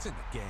to the game.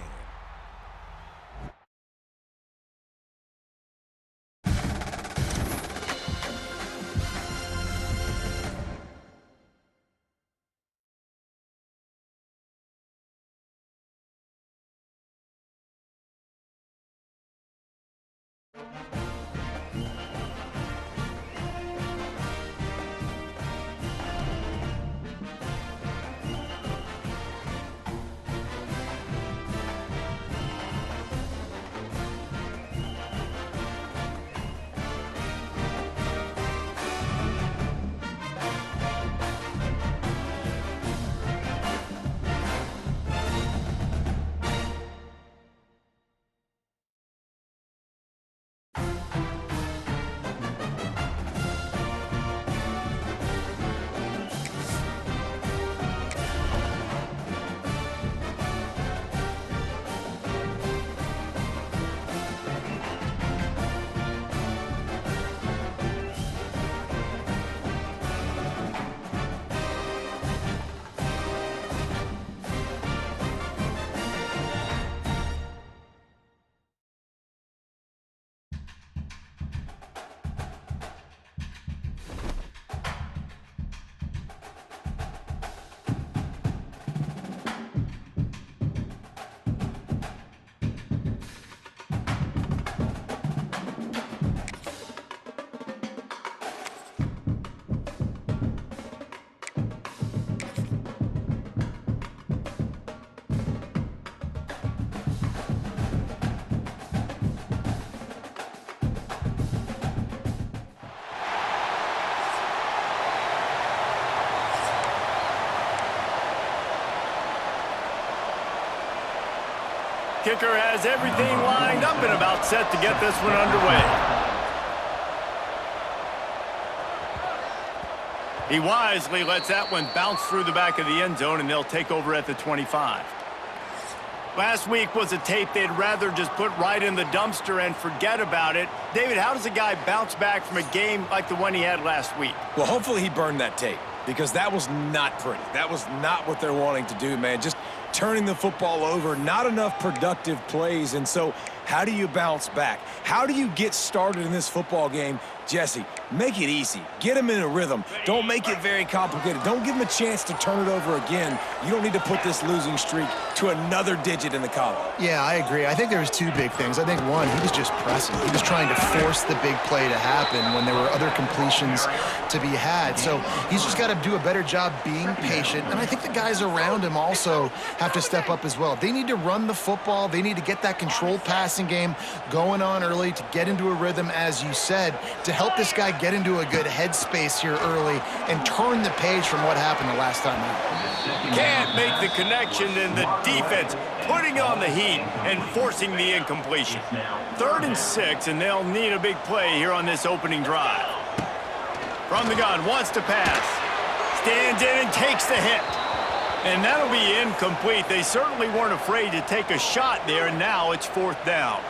Kicker has everything lined up and about set to get this one underway. He wisely lets that one bounce through the back of the end zone, and they'll take over at the 25. Last week was a tape they'd rather just put right in the dumpster and forget about it. David, how does a guy bounce back from a game like the one he had last week? Well, hopefully he burned that tape, because that was not pretty. That was not what they're wanting to do, man. Just turning the football over, not enough productive plays. And so how do you bounce back? How do you get started in this football game? Jesse, make it easy. Get him in a rhythm. Don't make it very complicated. Don't give him a chance to turn it over again. You don't need to put this losing streak to another digit in the column. Yeah, I agree. I think there was two big things. I think, one, he was just pressing. He was trying to force the big play to happen when there were other completions to be had. So he's just got to do a better job being patient. And I think the guys around him also have to step up as well. They need to run the football. They need to get that controlled passing game going on early to get into a rhythm, as you said, to help this guy get into a good headspace here early and turn the page from what happened the last time out. Can't make the connection, and the defense putting on the heat and forcing the incompletion. 3rd and 6, and they'll need a big play here on this opening drive. From the gun, wants to pass. Stands in and takes the hit. And that'll be incomplete. They certainly weren't afraid to take a shot there, and now it's 4th down.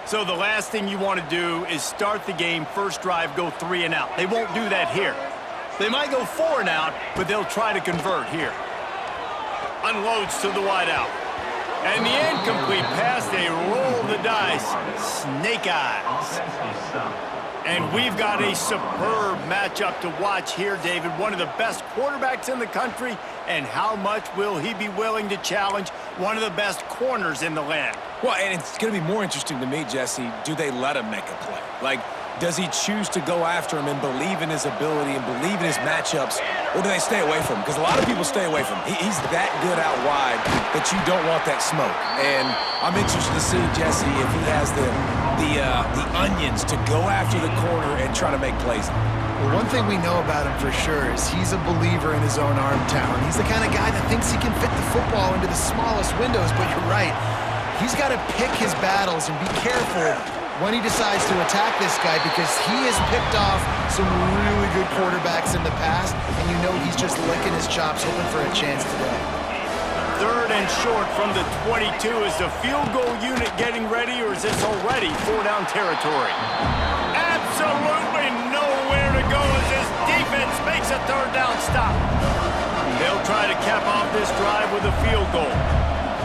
So the last thing you want to do is start the game, first drive, go 3 and out. They won't do that here. They might go 4 and out, but they'll try to convert here. Unloads to the wideout. And the incomplete pass, they roll the dice. Snake eyes. And we've got a superb matchup to watch here, David. One of the best quarterbacks in the country. And how much will he be willing to challenge one of the best corners in the land? Well, and it's going to be more interesting to me, Jesse, do they let him make a play? Like, does he choose to go after him and believe in his ability and believe in his matchups, or do they stay away from him? Because a lot of people stay away from him. He's that good out wide that you don't want that smoke. And I'm interested to see, Jesse, if he has the onions to go after the corner and try to make plays. Well, one thing we know about him for sure is he's a believer in his own arm talent. He's the kind of guy that thinks he can fit the football into the smallest windows, but you're right. He's got to pick his battles and be careful when he decides to attack this guy, because he has picked off some really good quarterbacks in the past, and you know he's just licking his chops, hoping for a chance today. 3rd and short from the 22. Is the field goal unit getting ready, or is this already 4-down territory? Absolutely nowhere to go as this defense makes a 3rd down stop. They'll try to cap off this drive with a field goal.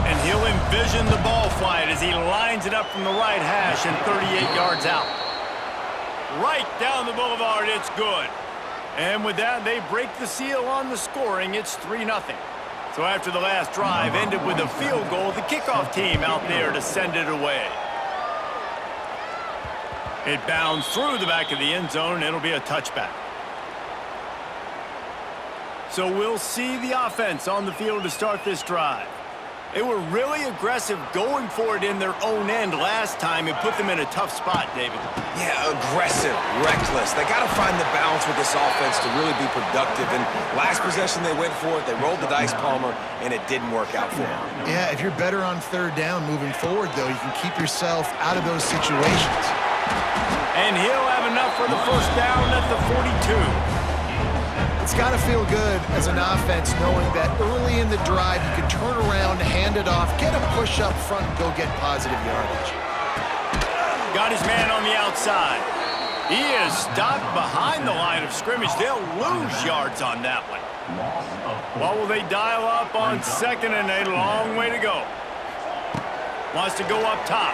And he'll envision the ball flight as he lines it up from the right hash and 38 yards out. Right down the boulevard, it's good. And with that, they break the seal on the scoring. It's 3-0. So after the last drive ended with a field goal, the kickoff team out there to send it away. It bounds through the back of the end zone, and it'll be a touchback. So we'll see the offense on the field to start this drive. They were really aggressive going for it in their own end last time and put them in a tough spot, David. Yeah, aggressive, reckless. They got to find the balance with this offense to really be productive. And last possession, they went for it. They rolled the dice, Palmer, and it didn't work out for them. Yeah, if you're better on 3rd down moving forward, though, you can keep yourself out of those situations. And he'll have enough for the 1st down at the 42. It's got to feel good as an offense knowing that early in the drive you can turn around, hand it off, get a push up front, and go get positive yardage. Got his man on the outside. He is stopped behind the line of scrimmage. They'll lose yards on that one. What will they dial up on 2nd and a long way to go? Wants to go up top.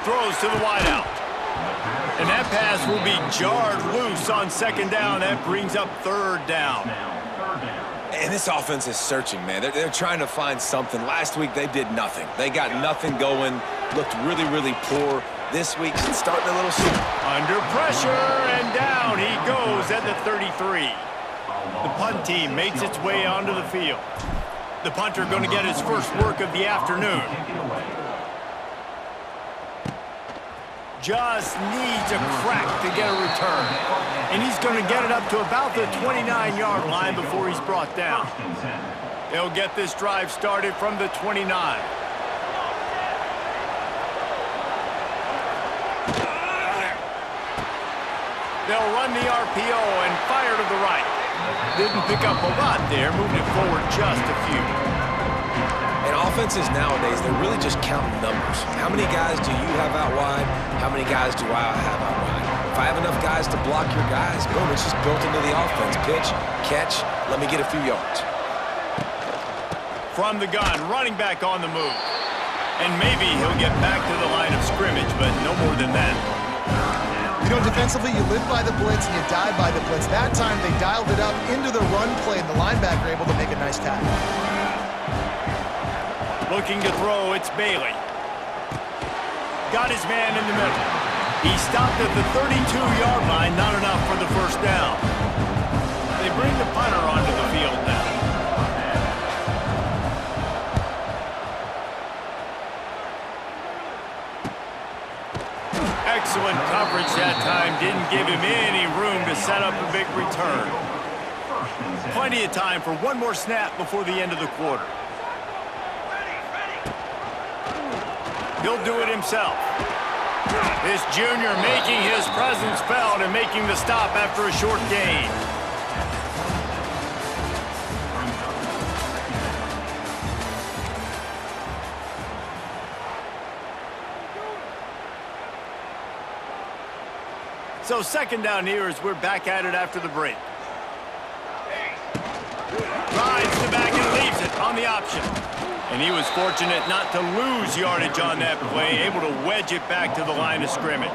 Throws to the wideout. And that pass will be jarred loose on 2nd down. That brings up 3rd down. And this offense is searching, man. They're trying to find something. Last week, they did nothing. They got nothing going, looked really, really poor. This week, it's starting a little slow. Under pressure, and down he goes at the 33. The punt team makes its way onto the field. The punter going to get his first work of the afternoon. Just needs a crack to get a return. And he's going to get it up to about the 29-yard line before he's brought down. They'll get this drive started from the 29. They'll run the RPO and fire to the right. Didn't pick up a lot there, moved it forward just a few. And offenses nowadays, they're really just counting numbers. How many guys do you have out wide? How many guys do I have out wide? If I have enough guys to block your guys, boom, it's just built into the offense. Pitch, catch, let me get a few yards. From the gun, running back on the move. And maybe he'll get back to the line of scrimmage, but no more than that. You know, defensively, you live by the blitz and you die by the blitz. That time, they dialed it up into the run play, and the linebacker able to make a nice tackle. Looking to throw, it's Bailey. Got his man in the middle. He stopped at the 32-yard line, not enough for the 1st down. They bring the punter onto the field now. Excellent coverage that time. Didn't give him any room to set up a big return. Plenty of time for one more snap before the end of the quarter. He'll do it himself. This junior making his presence felt and making the stop after a short gain. So 2nd down here as we're back at it after the break. Rides the back and leaves it on the option. And he was fortunate not to lose yardage on that play, able to wedge it back to the line of scrimmage.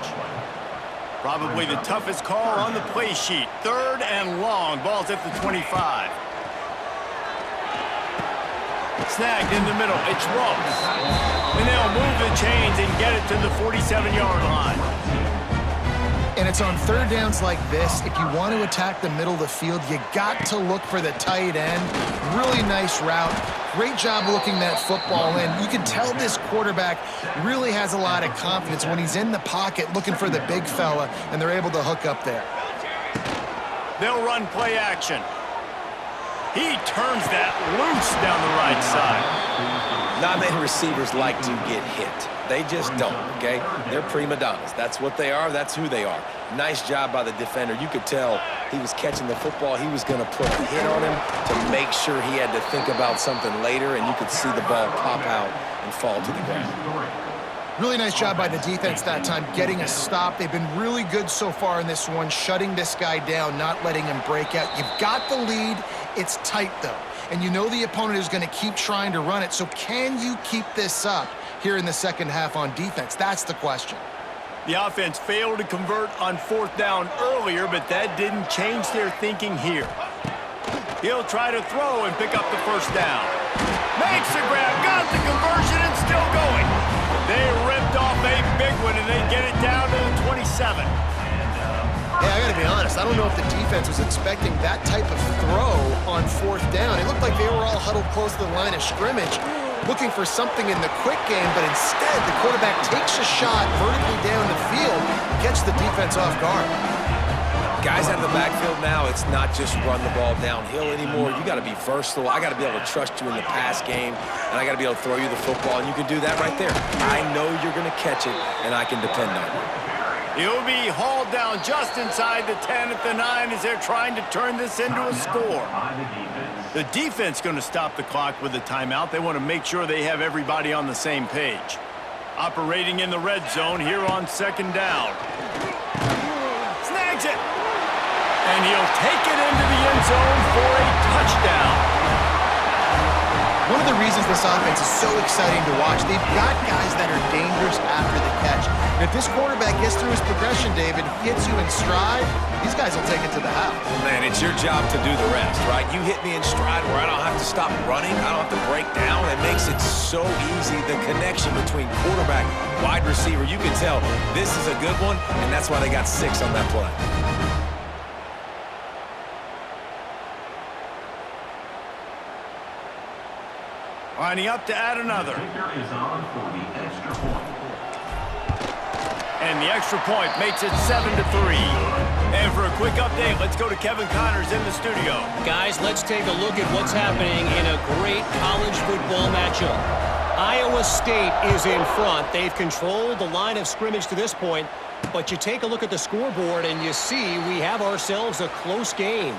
Probably the toughest call on the play sheet. 3rd and long. Ball's at the 25. Snagged in the middle. It's Ross. And they'll move the chains and get it to the 47-yard line. And it's on 3rd downs like this. If you want to attack the middle of the field, you got to look for the tight end. Really nice route. Great job looking that football in. You can tell this quarterback really has a lot of confidence when he's in the pocket looking for the big fella, and they're able to hook up there. They'll run play action. He turns that loose down the right side. Not many receivers like to get hit. They just don't, okay? They're prima donnas. That's what they are. That's who they are. Nice job by the defender. You could tell he was catching the football. He was going to put a hit on him to make sure he had to think about something later, and you could see the ball pop out and fall to the ground. Really nice job by the defense that time, getting a stop. They've been really good so far in this one, shutting this guy down, not letting him break out. You've got the lead. It's tight, though. And you know the opponent is going to keep trying to run it. So can you keep this up here in the second half on defense? That's the question. The offense failed to convert on 4th down earlier, but that didn't change their thinking here. He'll try to throw and pick up the first down. Makes the grab, got the conversion, and still going. They ripped off a big one, and they get it down to the 27. Yeah, I got to be honest. I don't know if the defense was expecting that type of throw on 4th down. It looked like they were all huddled close to the line of scrimmage, looking for something in the quick game, but instead the quarterback takes a shot vertically down the field, gets the defense off guard. Guys out of the backfield now, it's not just run the ball downhill anymore. You got to be versatile. I got to be able to trust you in the pass game, and I got to be able to throw you the football, and you can do that right there. I know you're going to catch it, and I can depend on you. He'll be hauled down just inside the 10 at the 9 as they're trying to turn this into a score. The defense going to stop the clock with a timeout. They want to make sure they have everybody on the same page. Operating in the red zone here on 2nd down. Snags it. And he'll take it into the end zone for a touchdown. One of the reasons this offense is so exciting to watch, they've got guys that are dangerous after the catch. And if this quarterback gets through his progression, David, hits you in stride, these guys will take it to the house. Man, it's your job to do the rest, right? You hit me in stride where I don't have to stop running. I don't have to break down. It makes it so easy. The connection between quarterback, wide receiver, you can tell this is a good one, and that's why they got 6 on that play. Lining up to add another. And the extra point makes it 7-3. And for a quick update, let's go to Kevin Connors in the studio. Guys, let's take a look at what's happening in a great college football matchup. Iowa State is in front. They've controlled the line of scrimmage to this point, but you take a look at the scoreboard and you see we have ourselves a close game.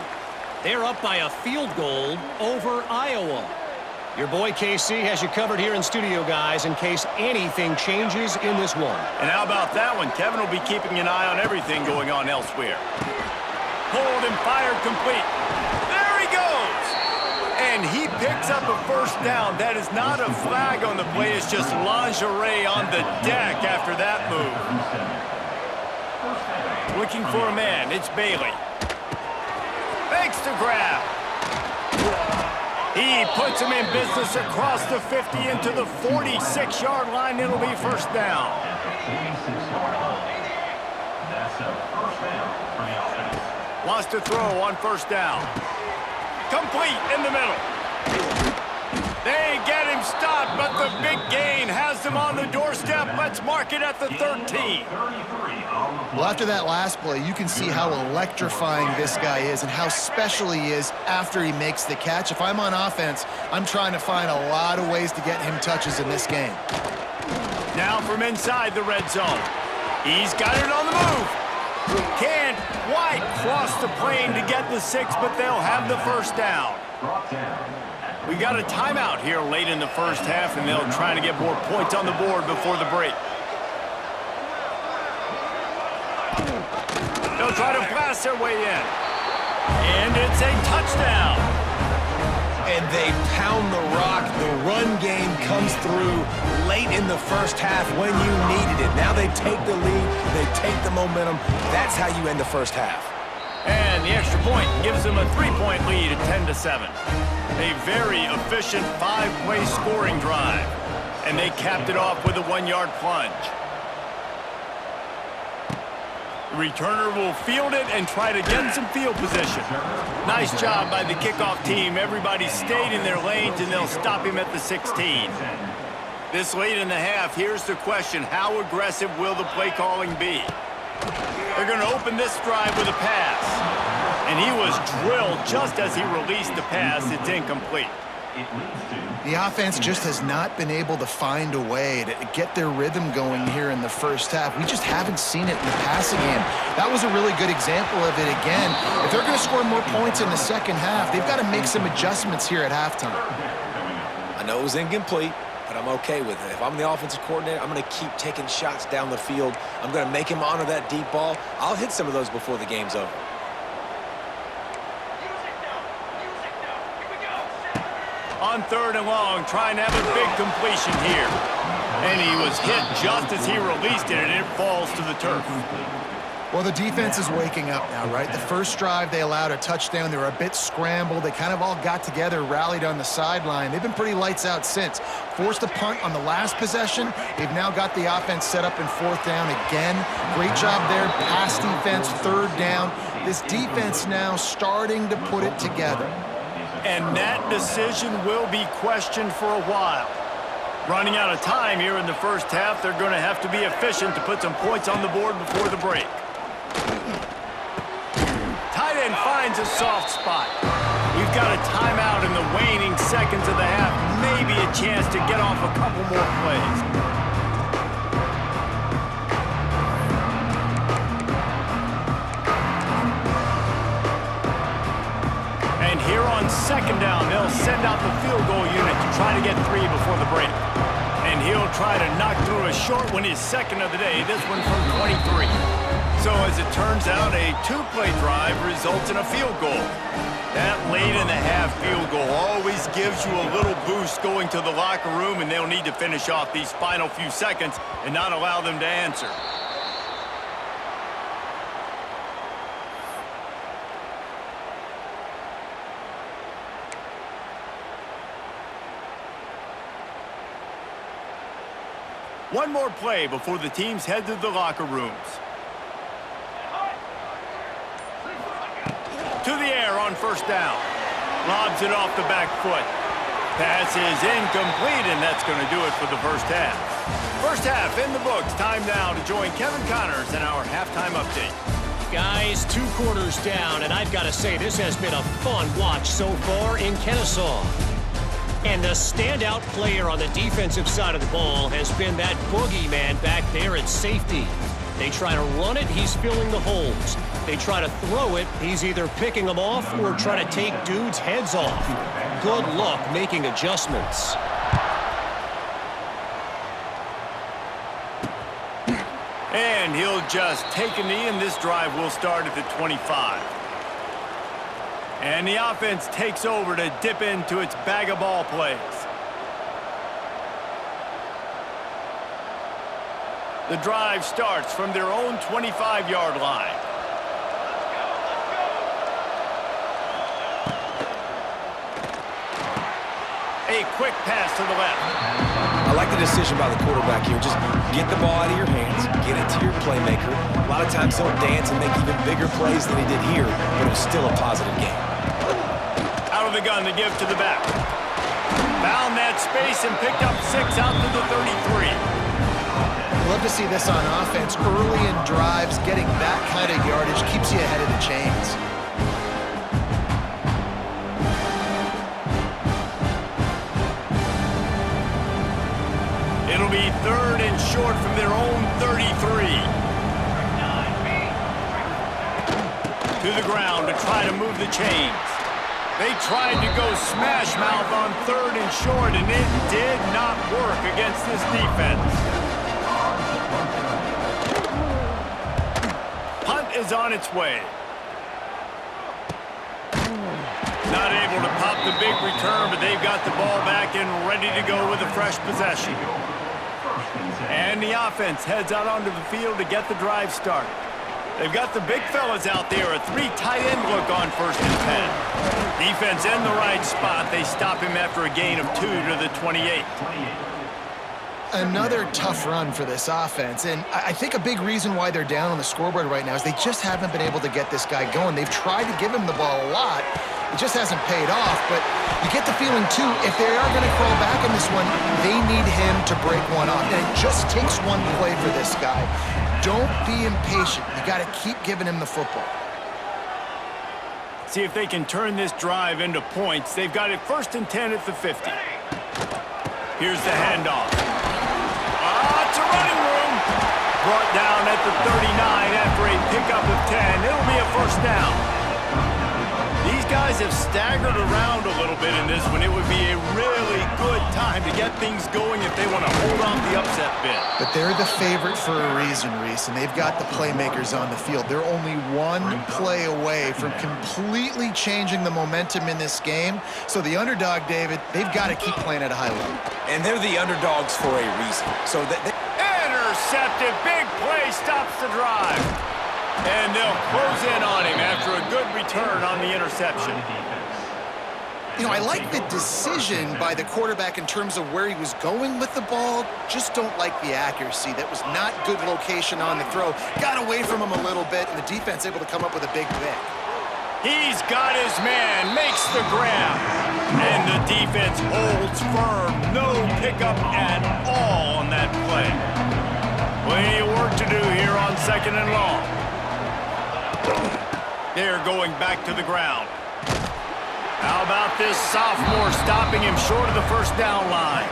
They're up by a field goal over Iowa. Your boy KC has you covered here in studio, guys, in case anything changes in this one. And how about that one? Kevin will be keeping an eye on everything going on elsewhere. Pulled and fired complete. There he goes! And he picks up a first down. That is not a flag on the play. It's just lingerie on the deck after that move. Looking for a man. It's Bailey. Makes the grab. He puts him in business across the 50 into the 46-yard line. It'll be first down. Wants to throw on first down. Complete in the middle. They get him stopped, but the big gain has him on the doorstep. Let's mark it at the 13. Well, after that last play, you can see how electrifying this guy is and how special he is after he makes the catch. If I'm on offense, I'm trying to find a lot of ways to get him touches in this game. Now from inside the red zone. He's got it on the move. Can't quite cross the plane to get the 6, but they'll have the first down. We got a timeout here late in the first half, and they'll try to get more points on the board before the break. They'll try to blast their way in. And it's a touchdown. And they pound the rock. The run game comes through late in the first half when you needed it. Now they take the lead. They take the momentum. That's how you end the first half. And the extra point gives them a 3-point lead at 10-7. A very efficient 5-play scoring drive. And they capped it off with a 1-yard plunge. The returner will field it and try to get some field position. Nice job by the kickoff team. Everybody stayed in their lanes, and they'll stop him at the 16. This late in the half, here's the question. How aggressive will the play calling be? They're going to open this drive with a pass. And he was drilled just as he released the pass. It's incomplete. The offense just has not been able to find a way to get their rhythm going here in the first half. We just haven't seen it in the passing game. That was a really good example of it again. If they're going to score more points in the second half, they've got to make some adjustments here at halftime. I know it was incomplete, but I'm okay with it. If I'm the offensive coordinator, I'm going to keep taking shots down the field. I'm going to make him honor that deep ball. I'll hit some of those before the game's over. On 3rd and long, trying to have a big completion here. And he was hit just as he released it, and it falls to the turf. Well, the defense is waking up now, right? The first drive, they allowed a touchdown. They were a bit scrambled. They kind of all got together, rallied on the sideline. They've been pretty lights out since. Forced a punt on the last possession. They've now got the offense set up in 4th down again. Great job there. Pass defense, 3rd down. This defense now starting to put it together. And that decision will be questioned for a while. Running out of time here in the first half, they're going to have to be efficient to put some points on the board before the break. Tight end finds a soft spot. We've got a timeout in the waning seconds of the half. Maybe a chance to get off a couple more plays. Here on 2nd down, they'll send out the field goal unit to try to get 3 before the break. And he'll try to knock through a short one, his 2nd of the day, this one from 23. So as it turns out, a 2-play drive results in a field goal. That late in the half field goal always gives you a little boost going to the locker room, and they'll need to finish off these final few seconds and not allow them to answer. One more play before the teams head to the locker rooms. To the air on 1st down. Lobs it off the back foot. Pass is incomplete, and that's going to do it for the first half. First half in the books. Time now to join Kevin Connors in our halftime update. Guys, 2 quarters down, and I've got to say this has been a fun watch so far in Kennesaw. And the standout player on the defensive side of the ball has been that boogeyman back there at safety. They try to run it, he's filling the holes. They try to throw it, he's either picking them off or trying to take dudes' heads off. Good luck making adjustments. And he'll just take a knee, and this drive will start at the 25. And the offense takes over to dip into its bag of ball plays. The drive starts from their own 25-yard line. A quick pass to the left. I like the decision by the quarterback here. Just get the ball out of your hands, get it to your playmaker. A lot of times he'll dance and make even bigger plays than he did here, but it was still a positive game. Out of the gun to give to the back. Found that space and picked up 6 out to the 33. Love to see this on offense. Early in drives, getting that kind of yardage keeps you ahead of the chains. It'll be 3rd and short from their own 33. To the ground to try to move the chains. They tried to go smash mouth on 3rd and short, and it did not work against this defense. Punt is on its way. Not able to pop the big return, but they've got the ball back and ready to go with a fresh possession. And the offense heads out onto the field to get the drive started. They've got the big fellas out there, a 3 tight end look on 1st and 10. Defense in the right spot. They stop him after a gain of 2 to the 28. Another tough run for this offense, and I think a big reason why they're down on the scoreboard right now is they just haven't been able to get this guy going. They've tried to give him the ball a lot. It just hasn't paid off, but you get the feeling, too, if they are going to crawl back in this one, they need him to break one off. And it just takes one play for this guy. Don't be impatient. You got to keep giving him the football. See if they can turn this drive into points. They've got it 1st and 10 at the 50. Here's the handoff. It's a running room. Brought down at the 39 after a pickup of 10. It'll be a 1st down. These guys have staggered around a little bit in this one. It would be a really good time to get things going if they want to hold on the upset bid. But they're the favorite for a reason, Reese, and they've got the playmakers on the field. They're only one play away from completely changing the momentum in this game. So the underdog, David, they've got to keep playing at a high level. And they're the underdogs for a reason. So Intercepted. Big play stops the drive. And they'll close in on him after a good return on the interception. You know, I like the decision by the quarterback in terms of where he was going with the ball. Just don't like the accuracy. That was not good location on the throw. Got away from him a little bit, and the defense able to come up with a big pick. He's got his man, makes the grab. And the defense holds firm. No pickup at all on that play. Plenty of work to do here on 2nd and long. They're going back to the ground. How about this sophomore stopping him short of the 1st down line?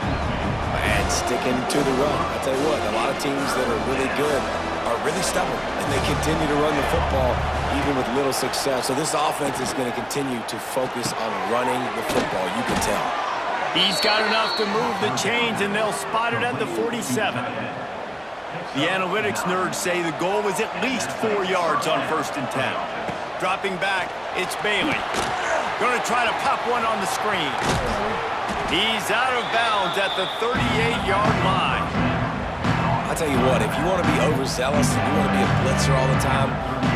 And sticking to the run. I tell you what, a lot of teams that are really good are really stubborn, and they continue to run the football even with little success. So this offense is going to continue to focus on running the football, you can tell. He's got enough to move the chains, and they'll spot it at the 47. The analytics nerds say the goal was at least 4 yards on 1st and 10. Dropping back, it's Bailey. Going to try to pop one on the screen. He's out of bounds at the 38-yard line. I tell you what, if you want to be overzealous and you want to be a blitzer all the time,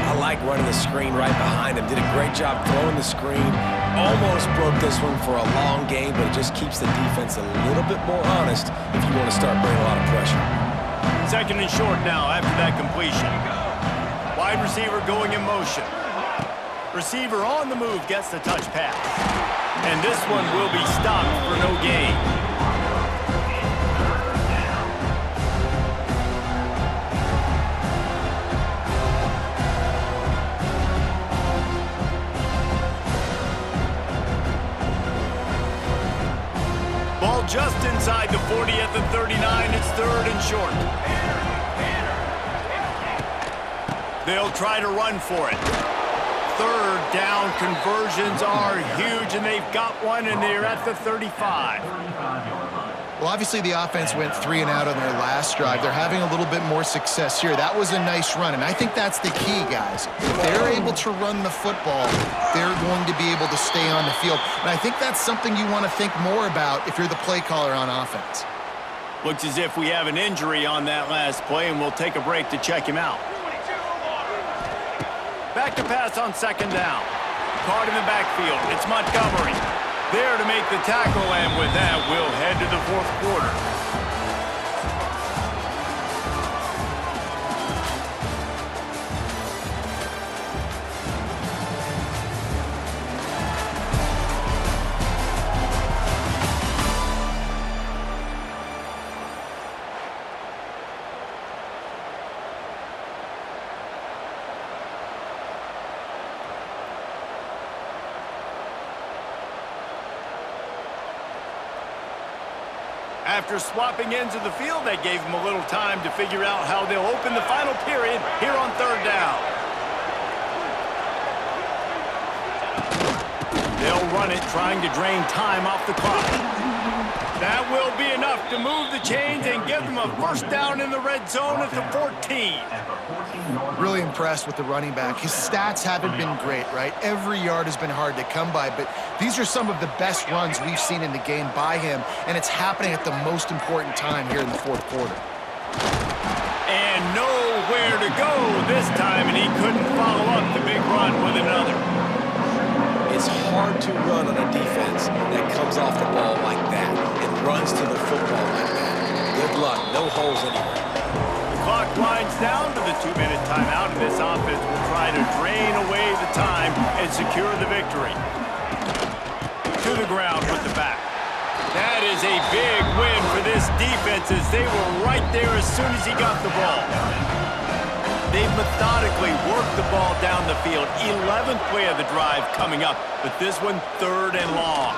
I like running the screen right behind him. Did a great job throwing the screen. Almost broke this one for a long game, but it just keeps the defense a little bit more honest if you want to start bringing a lot of pressure. 2nd and short now after that completion. Wide receiver going in motion. Receiver on the move gets the touch pass. And this one will be stopped for no gain. Ball just inside the 40 at the 39. It's 3rd and short. They'll try to run for it. 3rd down conversions are huge, and they've got one, and they're at the 35. Well, obviously the offense went 3 and out on their last drive. They're having a little bit more success here. That was a nice run, and I think that's the key, guys. If they're able to run the football, they're going to be able to stay on the field. And I think that's something you want to think more about if you're the play caller on offense. Looks as if we have an injury on that last play, and we'll take a break to check him out. Back to pass on 2nd down. Caught in the backfield. It's Montgomery. There to make the tackle, and with that, we'll head to the 4th quarter. After swapping ends of the field, that gave them a little time to figure out how they'll open the final period here on 3rd down. They'll run it, trying to drain time off the clock. That will be enough to move the chains and give them a 1st down in the red zone at the 14. Really impressed with the running back. His stats haven't been great, right? Every yard has been hard to come by, but these are some of the best runs we've seen in the game by him, and it's happening at the most important time here in the 4th quarter. And nowhere to go this time, and he couldn't follow up the big run with another. It's hard to run on a defense that comes off the ball like that and runs to the football like that. Good luck. No holes anywhere. The clock winds down to the 2-minute timeout, and this offense will try to drain away the time and secure the victory. To the ground with the back. That is a big win for this defense, as they were right there as soon as he got the ball. They've methodically worked the ball down the field. 11th play of the drive coming up, but this one 3rd and long.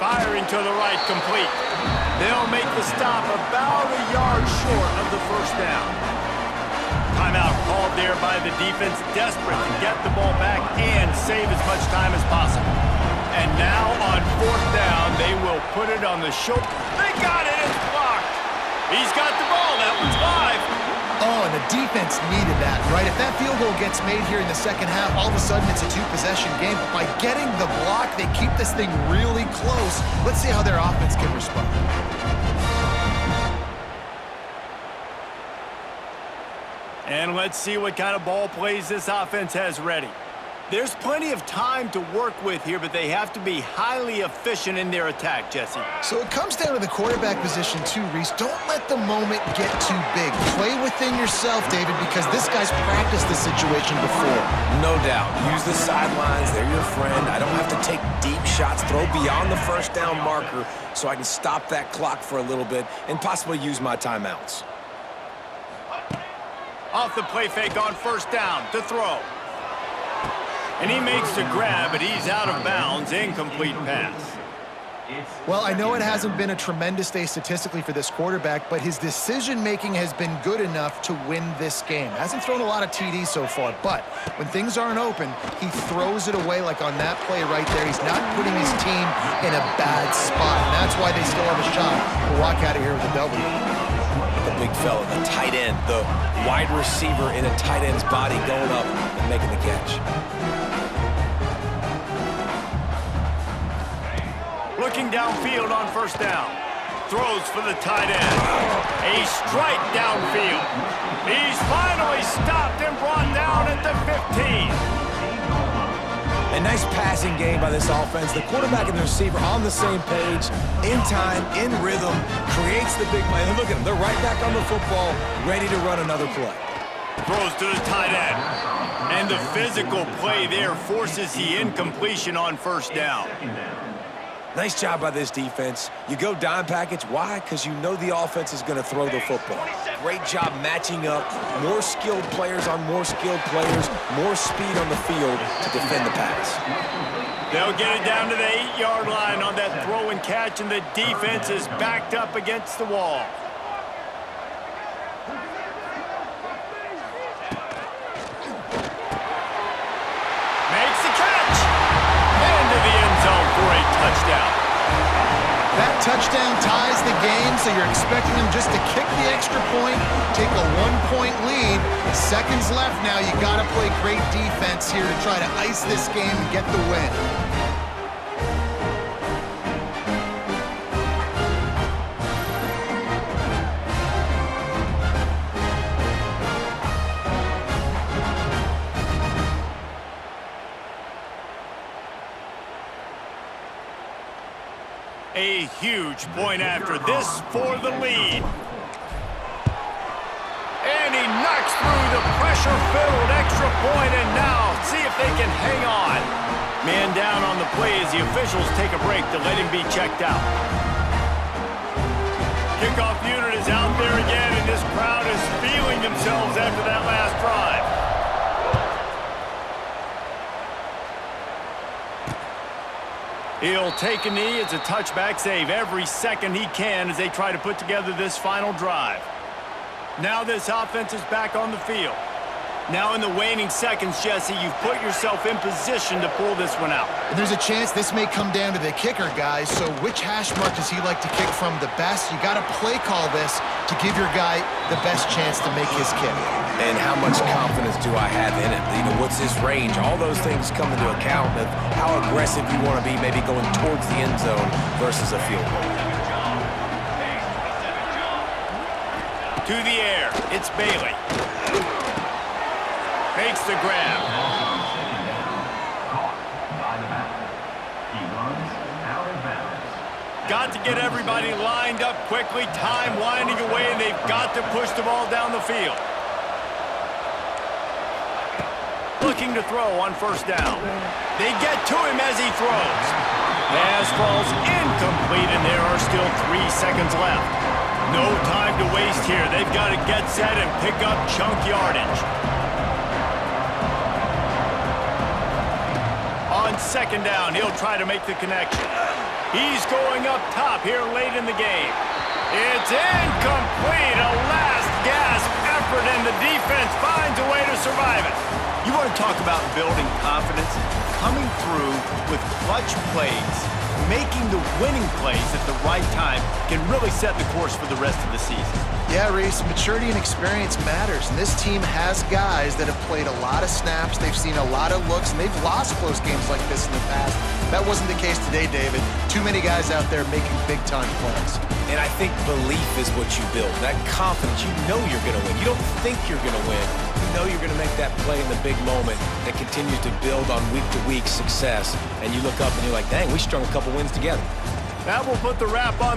Firing to the right, complete. They'll make the stop about a yard short of the first down. Timeout called there by the defense, desperate to get the ball back and save as much time as possible. And now on 4th down, they will put it on the shoulder. They got it, it's blocked. He's got the ball, that one's 5. Oh, and the defense needed that, right? If that field goal gets made here in the second half, all of a sudden it's a 2-possession game. But by getting the block, they keep this thing really close. Let's see how their offense can respond. And let's see what kind of ball plays this offense has ready. There's plenty of time to work with here, but they have to be highly efficient in their attack, Jesse. So it comes down to the quarterback position too, Reese. Don't let the moment get too big. Play within yourself, David, because this guy's practiced this situation before. No doubt. Use the sidelines. They're your friend. I don't have to take deep shots, throw beyond the first down marker so I can stop that clock for a little bit and possibly use my timeouts. Off the play fake on 1st down to throw. And he makes the grab, but he's out of bounds. Incomplete pass. Well, I know it hasn't been a tremendous day statistically for this quarterback, but his decision-making has been good enough to win this game. Hasn't thrown a lot of TDs so far, but when things aren't open, he throws it away like on that play right there. He's not putting his team in a bad spot, and that's why they still have a shot to walk out of here with a W. The big fella, the tight end, the wide receiver in a tight end's body going up and making the catch. Looking downfield on 1st down. Throws for the tight end. A strike downfield. He's finally stopped and brought down at the 15. A nice passing game by this offense. The quarterback and the receiver on the same page, in time, in rhythm, creates the big play. And look at them. They're right back on the football, ready to run another play. Throws to the tight end. And the physical play there forces the incompletion on 1st down. Nice job by this defense. You go dime package. Why? Because you know the offense is going to throw the football. Great job matching up. More skilled players on more skilled players. More speed on the field to defend the pass. They'll get it down to the 8-yard line on that throw and catch, and the defense is backed up against the wall. Makes the catch. Into the end zone for a touchdown. That touchdown ties the game, so you're expecting them just to kick the extra point, take a 1-point lead. Seconds left now. You got to play great defense here to try to ice this game and get the win. A huge point after this for the lead. And he knocks through the pressure-filled extra point, and now see if they can hang on. Man down on the play as the officials take a break to let him be checked out. Kickoff unit is out there again, and this crowd is feeling themselves after that last drive. He'll take a knee. It's a touchback, save every second he can as they try to put together this final drive. Now this offense is back on the field. Now in the waning seconds, Jesse, you've put yourself in position to pull this one out. And there's a chance this may come down to the kicker, guys. So which hash mark does he like to kick from the best? You got to play call this to give your guy the best chance to make his kick. And how much confidence do I have in it? You know, what's his range? All those things come into account of how aggressive you want to be, maybe going towards the end zone versus a field goal. To the air, it's Bailey. Makes the grab. Got to get everybody lined up quickly, time winding away, and they've got to push the ball down the field. Looking to throw on 1st down. They get to him as he throws. Pass falls incomplete, and there are still 3 seconds left. No time to waste here. They've got to get set and pick up chunk yardage. On second down, he'll try to make the connection. He's going up top here late in the game. It's incomplete. A last gasp effort, and the defense finds a way to survive it. You want to talk about building confidence? Coming through with clutch plays, making the winning plays at the right time can really set the course for the rest of the season. Yeah, Reese, maturity and experience matters, and this team has guys that have played a lot of snaps, they've seen a lot of looks, and they've lost close games like this in the past. That wasn't the case today, David. Too many guys out there making big-time plays. And I think belief is what you build. That confidence, you know you're going to win. You don't think you're going to win. You know you're going to make that play in the big moment that continues to build on week-to-week success. And you look up and you're like, dang, we strung a couple wins together. That will put the wrap on